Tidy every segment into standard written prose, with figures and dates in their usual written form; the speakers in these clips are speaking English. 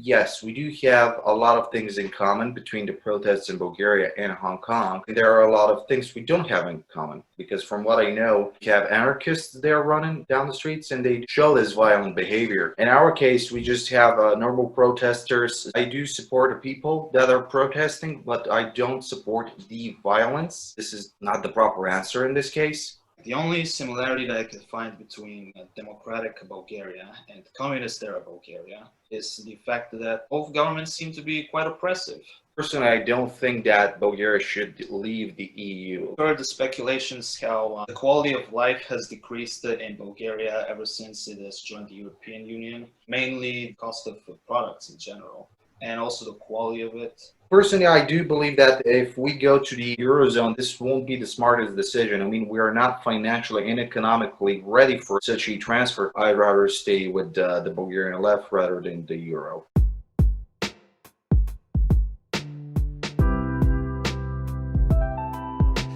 Yes, we do have a lot of things in common between the protests in Bulgaria and Hong Kong. There are a lot of things we don't have in common because from what I know, we have anarchists there running down the streets and they show this violent behavior. In our case, we just have normal protesters. I do support the people that are protesting, but I don't support the violence. This is not the proper answer in this case. The only similarity that I could find between democratic Bulgaria and communist era Bulgaria is the fact that both governments seem to be quite oppressive. Personally, I don't think that Bulgaria should leave the EU. I've heard the speculations how the quality of life has decreased in Bulgaria ever since it has joined the European Union, mainly the cost of products in general, and also the quality of it. Personally, I do believe that if we go to the Eurozone, this won't be the smartest decision. I mean, we are not financially and economically ready for such a transfer. I'd rather stay with the Bulgarian left rather than the Euro.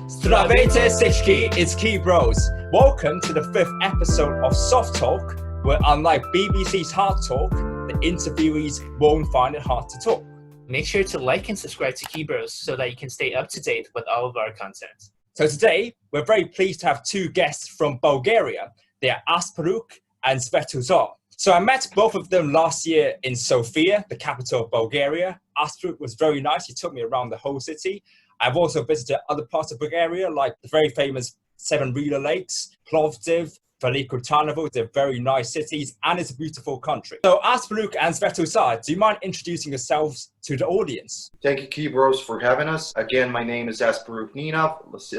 Здравейте всички, it's Keybros. Welcome to the 5th episode of Soft Talk, where unlike BBC's Hard Talk, the interviewees won't find it hard to talk. Make sure to like and subscribe to Keybros so that you can stay up to date with all of our content. So today, we're very pleased to have two guests from Bulgaria. They are Asparuh and Svetozar. So I met both of them last year in Sofia, the capital of Bulgaria. Asparuh was very nice. He took me around the whole city. I've also visited other parts of Bulgaria, like the very famous Seven Rila Lakes, Plovdiv, Veliko Tarnovo. They're very nice cities, and it's a beautiful country. So Asparuh and Svetozar, do you mind introducing yourselves to the audience? Thank you, Keybros, for having us. Again, my name is Asparuh Ninov,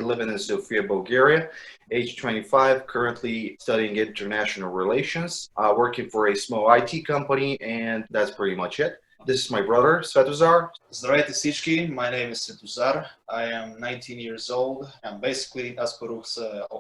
living in Sofia, Bulgaria, age 25, currently studying international relations, working for a small IT company, and that's pretty much it. This is my brother, Svetozar. Здравейте всички, my name is Svetozar. I am 19 years old. I'm basically Asparuh's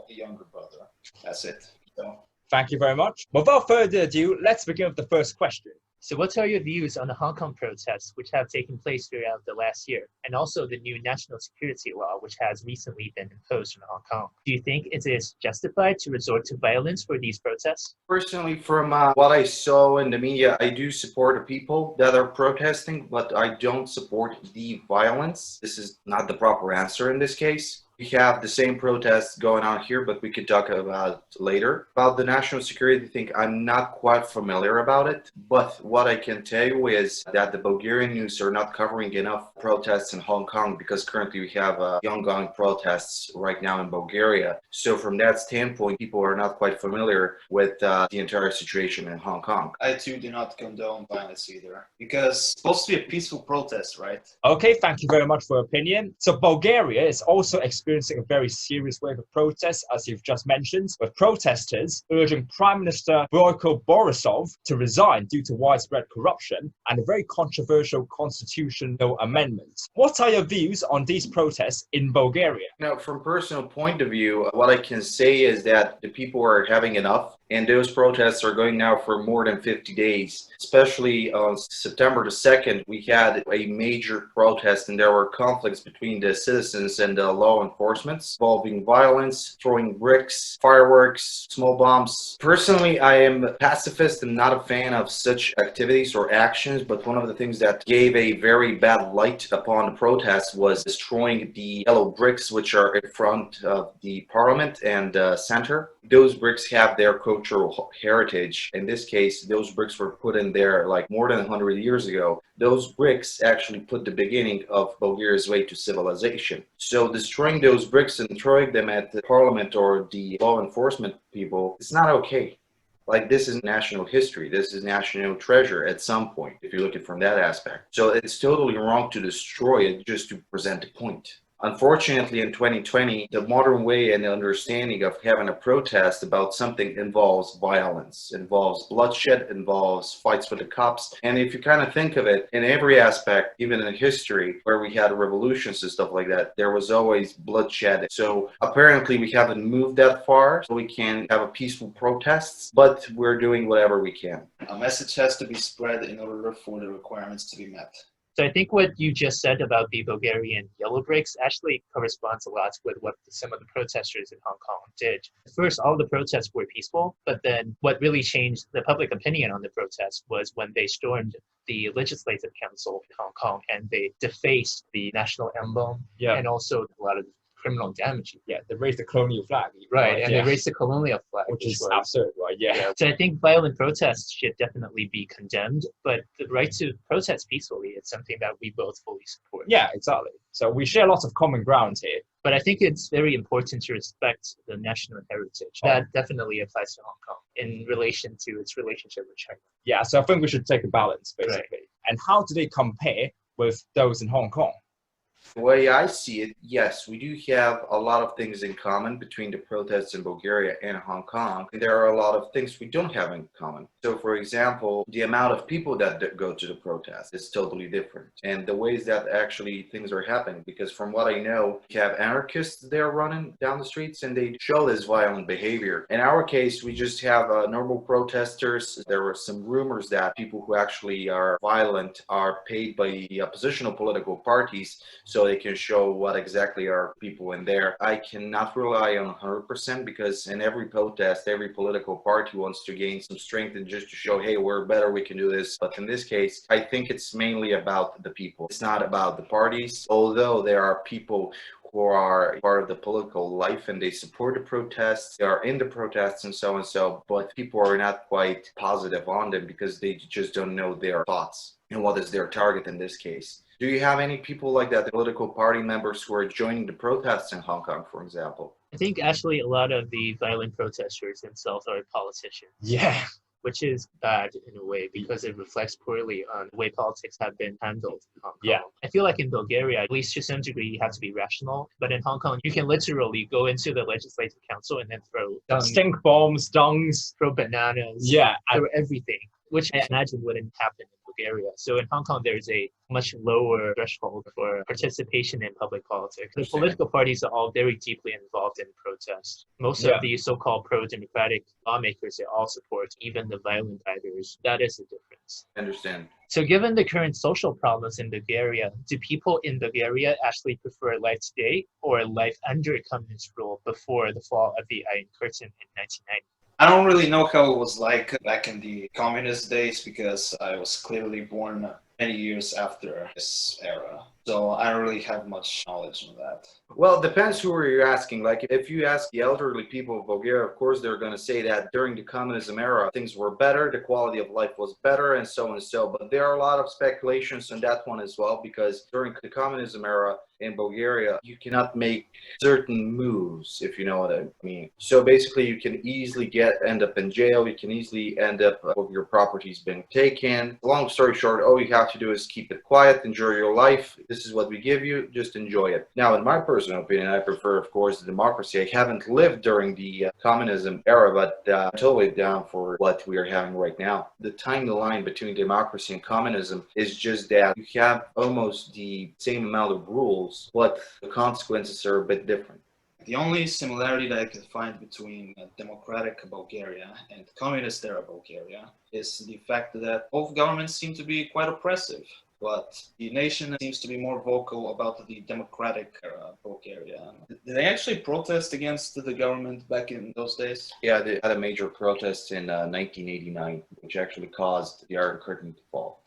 younger brother. That's it. So. Thank you very much. Without further ado, let's begin with the first question. So what are your views on the Hong Kong protests which have taken place throughout the last year, and also the new national security law which has recently been imposed in Hong Kong? Do you think it is justified to resort to violence for these protests? Personally, from what I saw in the media, I do support the people that are protesting, but I don't support the violence. This is not the proper answer in this case. We have the same protests going on here, but we could talk about it later. About the national security thing, I'm not quite familiar about it, but what I can tell you is that the Bulgarian news are not covering enough protests in Hong Kong because currently we have ongoing protests right now in Bulgaria. So from that standpoint, people are not quite familiar with the entire situation in Hong Kong. I too do not condone violence either, because it's supposed to be a peaceful protest, right? Okay, thank you very much for your opinion. So Bulgaria is also experiencing a very serious wave of protests, as you've just mentioned, with protesters urging Prime Minister Boyko Borisov to resign due to widespread corruption and a very controversial constitutional amendment. What are your views on these protests in Bulgaria? Now, from personal point of view, what I can say is that the people are having enough, and those protests are going now for more than 50 days. Especially on September the 2nd, we had a major protest and there were conflicts between the citizens and the law enforcement involving violence, throwing bricks, fireworks, small bombs. Personally, I am a pacifist and not a fan of such activities or actions, but one of the things that gave a very bad light upon the protests was destroying the yellow bricks which are in front of the parliament and center. Those bricks have their cultural heritage. In this case, those bricks were put in there like more than 100 years ago. Those bricks actually put the beginning of Bulgaria's way to civilization. So destroying those bricks and throwing them at the parliament or the law enforcement people, it's not okay. Like, this is national history. This is national treasure at some point, if you look at it from that aspect. So it's totally wrong to destroy it just to present a point. Unfortunately, in 2020, the modern way and understanding of having a protest about something involves violence, involves bloodshed, involves fights with the cops. And if you kind of think of it, in every aspect, even in history, where we had revolutions and stuff like that, there was always bloodshed. So apparently we haven't moved that far, so we can have a peaceful protests, but we're doing whatever we can. A message has to be spread in order for the requirements to be met. So I think what you just said about the Bulgarian yellow bricks actually corresponds a lot with what some of the protesters in Hong Kong did. First, all the protests were peaceful, but then what really changed the public opinion on the protests was when they stormed the Legislative Council in Hong Kong and they defaced the national emblem and also a lot of criminal damage. Yeah, they raised the colonial flag. Right, and they raised the colonial flag. Which is absurd, right? Yeah. So I think violent protests should definitely be condemned, but the right to protest peacefully is something that we both fully support. Yeah, exactly. So we share lots of common ground here. But I think it's very important to respect the national heritage. That definitely applies to Hong Kong in relation to its relationship with China. Yeah, so I think we should take a balance, basically. Right. And how do they compare with those in Hong Kong? The way I see it, yes, we do have a lot of things in common between the protests in Bulgaria and Hong Kong. There are a lot of things we don't have in common. So, for example, the amount of people that go to the protest is totally different. And the ways that actually things are happening, because from what I know, you have anarchists there running down the streets and they show this violent behavior. In our case, we just have normal protesters. There were some rumors that people who actually are violent are paid by the oppositional political parties so they can show what exactly are people in there. I cannot rely on 100% because in every protest, every political party wants to gain some strength and just to show, hey, we're better, we can do this. But in this case, I think it's mainly about the people. It's not about the parties, although there are people who are part of the political life and they support the protests, they are in the protests and so, but people are not quite positive on them because they just don't know their thoughts and what is their target in this case. Do you have any people like that, the political party members who are joining the protests in Hong Kong, for example? I think actually a lot of the violent protesters themselves are politicians. Yeah. Which is bad in a way because it reflects poorly on the way politics have been handled in Hong Kong. Yeah. I feel like in Bulgaria, at least to some degree, you have to be rational. But in Hong Kong, you can literally go into the Legislative Council and then throw stink bombs, dungs, throw bananas, throw everything, which I imagine wouldn't happen in Bulgaria. So in Hong Kong, there's a much lower threshold for participation in public politics. The political parties are all very deeply involved in protest. Most of the so-called pro-democratic lawmakers, they all support even the violent fighters. That is the difference. I understand. So given the current social problems in Bulgaria, do people in Bulgaria actually prefer life today or life under communist rule before the fall of the Iron Curtain in 1990? I don't really know how it was like back in the communist days because I was clearly born many years after this era. So I don't really have much knowledge on that. Well, it depends who are you asking. Like, if you ask the elderly people of Bulgaria, of course, they're going to say that during the communism era, things were better, the quality of life was better, and so. But there are a lot of speculations on that one as well, because during the communism era in Bulgaria, you cannot make certain moves, if you know what I mean. So basically, you can easily end up in jail. You can easily end up with your properties being taken. Long story short, all you have to do is keep it quiet, enjoy your life. This is what we give you, just enjoy it. Now, in my personal opinion, I prefer, of course, the democracy. I haven't lived during the communism era, but I'm totally down for what we are having right now. The timeline between democracy and communism is just that you have almost the same amount of rules, but the consequences are a bit different. The only similarity that I could find between democratic Bulgaria and communist era Bulgaria is the fact that both governments seem to be quite oppressive. But the nation seems to be more vocal about the democratic era Bulgaria. Did they actually protest against the government back in those days? Yeah, they had a major protest in 1989, which actually caused the Iron Curtain to fall.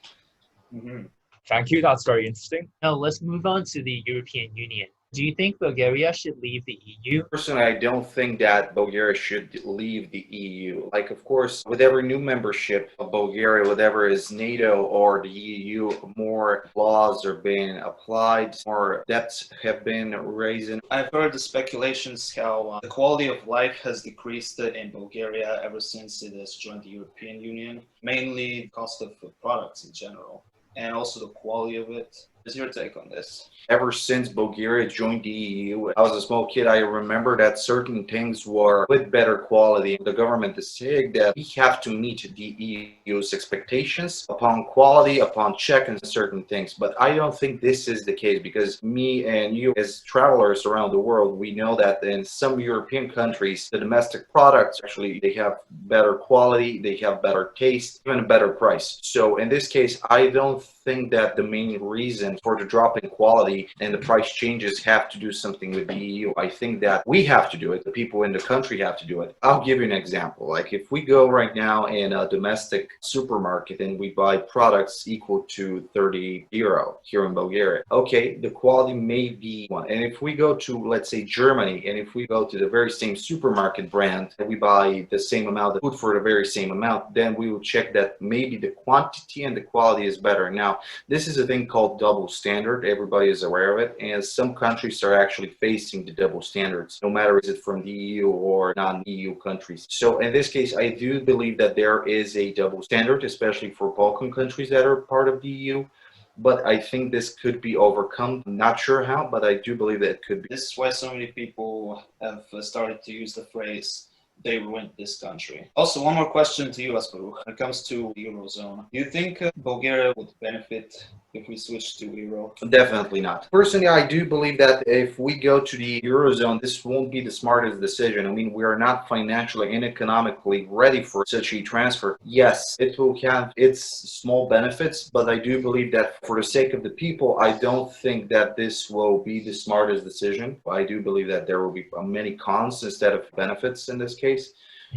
Mm-hmm. Thank you, that's very interesting. Now let's move on to the European Union. Do you think Bulgaria should leave the EU? Personally, I don't think that Bulgaria should leave the EU. Like, of course, with every new membership of Bulgaria, whatever is NATO or the EU, more laws are being applied, more debts have been raised. I've heard the speculations how the quality of life has decreased in Bulgaria ever since it has joined the European Union, mainly the cost of products in general, and also the quality of it. What's your take on this? Ever since Bulgaria joined the EU, I was a small kid, I remember that certain things were with better quality. The government is saying that we have to meet the EU's expectations upon quality, upon checking certain things. But I don't think this is the case, because me and you as travelers around the world, we know that in some European countries, the domestic products actually, they have better quality, they have better taste, even a better price. So in this case, I don't think that the main reason for the drop in quality and the price changes have to do something with the EU. I think that we have to do it. The people in the country have to do it. I'll give you an example. Like if we go right now in a domestic supermarket and we buy products equal to 30 euro here in Bulgaria, okay, the quality may be one. And if we go to, let's say, Germany, and if we go to the very same supermarket brand and we buy the same amount of food for the very same amount, then we will check that maybe the quantity and the quality is better. Now, this is a thing called double standard. Everybody is aware of it, and some countries are actually facing the double standards, no matter is it from the EU or non-EU countries. So in this case, I do believe that there is a double standard, especially for Balkan countries that are part of the EU. But I think this could be overcome. I'm not sure how, but I do believe that it could be. This is why so many people have started to use the phrase, they ruined this country. Also, one more question to you, Asparuh. When it comes to the Eurozone, do you think Bulgaria would benefit if we switch to Euro? Definitely not. Personally, I do believe that if we go to the Eurozone, this won't be the smartest decision. I mean, we are not financially and economically ready for such a transfer. Yes, it will have its small benefits, but I do believe that for the sake of the people, I don't think that this will be the smartest decision. I do believe that there will be many cons instead of benefits in this case.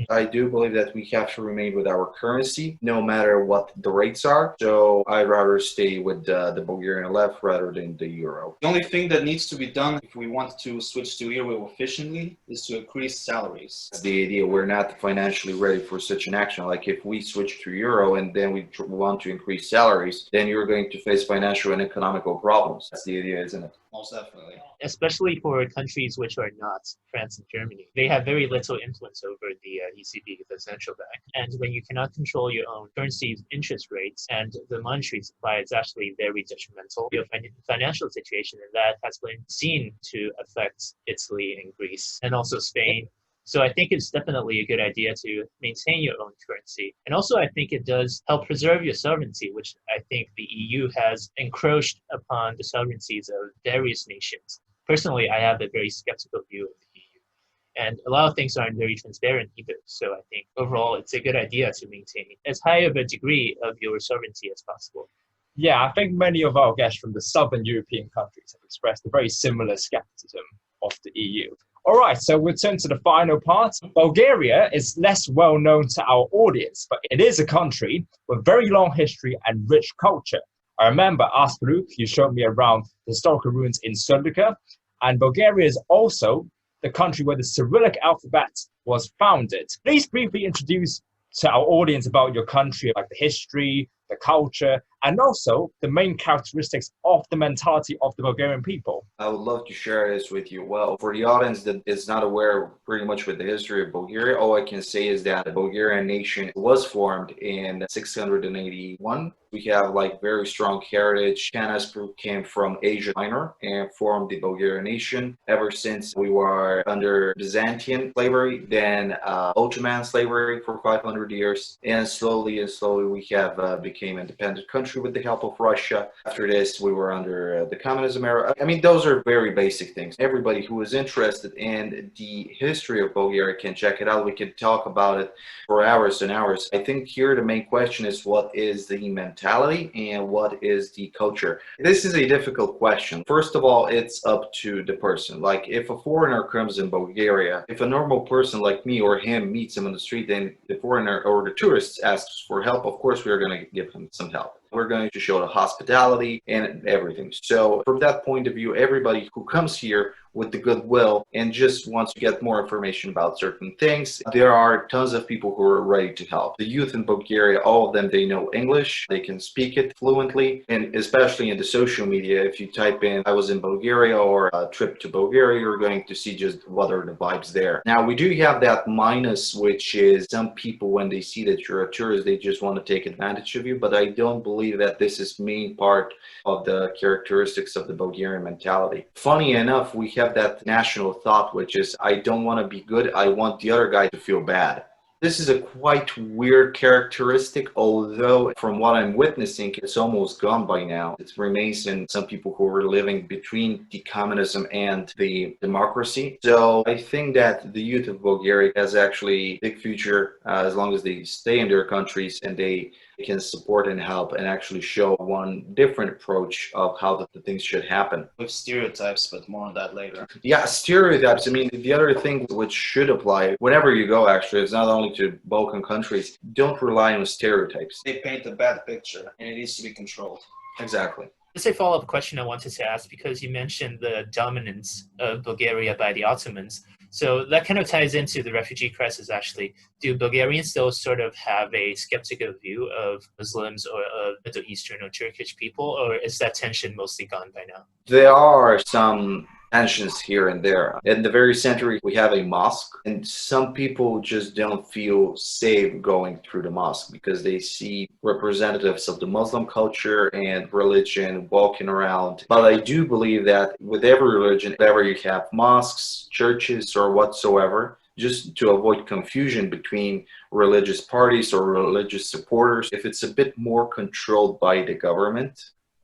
I do believe that we have to remain with our currency, no matter what the rates are. So I'd rather stay with the Bulgarian left rather than the euro. The only thing that needs to be done if we want to switch to euro efficiently is to increase salaries. That's the idea. We're not financially ready for such an action. Like if we switch to euro and then we want to increase salaries, then you're going to face financial and economical problems. That's the idea, isn't it? Most definitely. Especially for countries which are not France and Germany. They have very little influence over the ECB, the central bank. And when you cannot control your own currency's interest rates and the monetary supply, it's actually very detrimental. Your financial situation, and that has been seen to affect Italy and Greece and also Spain. So I think it's definitely a good idea to maintain your own currency. And also I think it does help preserve your sovereignty, which I think the EU has encroached upon the sovereignties of various nations. Personally, I have a very skeptical view of the EU. And a lot of things aren't very transparent either. So I think overall it's a good idea to maintain as high of a degree of your sovereignty as possible. Yeah, I think many of our guests from the southern European countries have expressed a very similar skepticism of the EU. All right, so we'll turn to the final part. Bulgaria is less well known to our audience, but it is a country with very long history and rich culture. I remember, Asparuh, you showed me around the historical ruins in Sudica, and Bulgaria is also the country where the Cyrillic alphabet was founded. Please briefly introduce to our audience about your country, like the history, the culture, and also the main characteristics of the mentality of the Bulgarian people. I would love to share this with you. Well, for the audience that is not aware pretty much with the history of Bulgaria, all I can say is that the Bulgarian nation was formed in 681. We have like very strong heritage. Asparuh came from Asia Minor and formed the Bulgarian nation. Ever since we were under Byzantine slavery, then Ottoman slavery for 500 years, and slowly we have became independent country with the help of Russia. After this, we were under the communism era. I mean, those are very basic things. Everybody who is interested in the history of Bulgaria can check it out. We can talk about it for hours and hours. I think here the main question is what is the mentality and what is the culture? This is a difficult question. First of all, it's up to the person. Like if a foreigner comes in Bulgaria, if a normal person like me or him meets him on the street, then the foreigner or the tourist asks for help, of course we are going to give him some help. We're going to show the hospitality and everything. So from that point of view, everybody who comes here with the goodwill and just wants to get more information about certain things, there are tons of people who are ready to help. The youth in Bulgaria, all of them, they know English, they can speak it fluently, and especially in the social media, if you type in I was in Bulgaria or a trip to Bulgaria, you're going to see just what are the vibes there. Now, we do have that minus, which is some people, when they see that you're a tourist, they just want to take advantage of you, but I don't believe that this is main part of the characteristics of the Bulgarian mentality. Funny enough, we have that national thought, which is I don't want to be good, I want the other guy to feel bad. This is a quite weird characteristic, although from what I'm witnessing, it's almost gone by now. It remains in some people who are living between the communism and the democracy. So I think that the youth of Bulgaria has actually a big future as long as they stay in their countries and they can support and help and actually show one different approach of how the things should happen. With stereotypes, but more on that later. Yeah, stereotypes. I mean, the other thing which should apply whenever you go, actually, it's not only to Balkan countries, don't rely on stereotypes. They paint a bad picture and it needs to be controlled. Exactly. Just a follow-up question I wanted to ask, because you mentioned the dominance of Bulgaria by the Ottomans. So that kind of ties into the refugee crisis, actually. Do Bulgarians still sort of have a skeptical view of Muslims or of Middle Eastern or Turkish people, or is that tension mostly gone by now? There are some tensions here and there. In the very center, we have a mosque, and some people just don't feel safe going through the mosque because they see representatives of the Muslim culture and religion walking around. But I do believe that with every religion, wherever you have mosques, churches, or whatsoever, just to avoid confusion between religious parties or religious supporters, if it's a bit more controlled by the government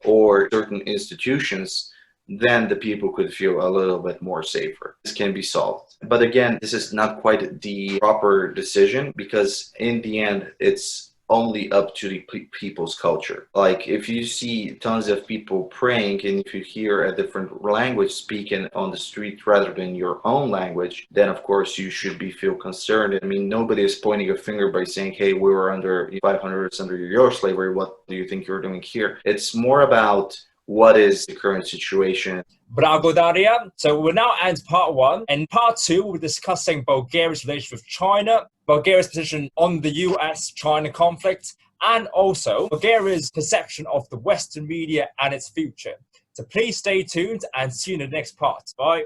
or certain institutions, then the people could feel a little bit more safer. This can be solved. But again, this is not quite the proper decision because in the end, it's only up to the people's culture. Like if you see tons of people praying and if you hear a different language speaking on the street rather than your own language, then of course you should feel concerned. I mean, nobody is pointing a finger by saying, hey, we were under 500s under your slavery. What do you think you're doing here? It's more about what is the current situation. Благодаря. So we'll now end part one. In part two, we're discussing Bulgaria's relationship with China, Bulgaria's position on the US-China conflict, and also Bulgaria's perception of the Western media and its future. So please stay tuned and see you in the next part. Bye.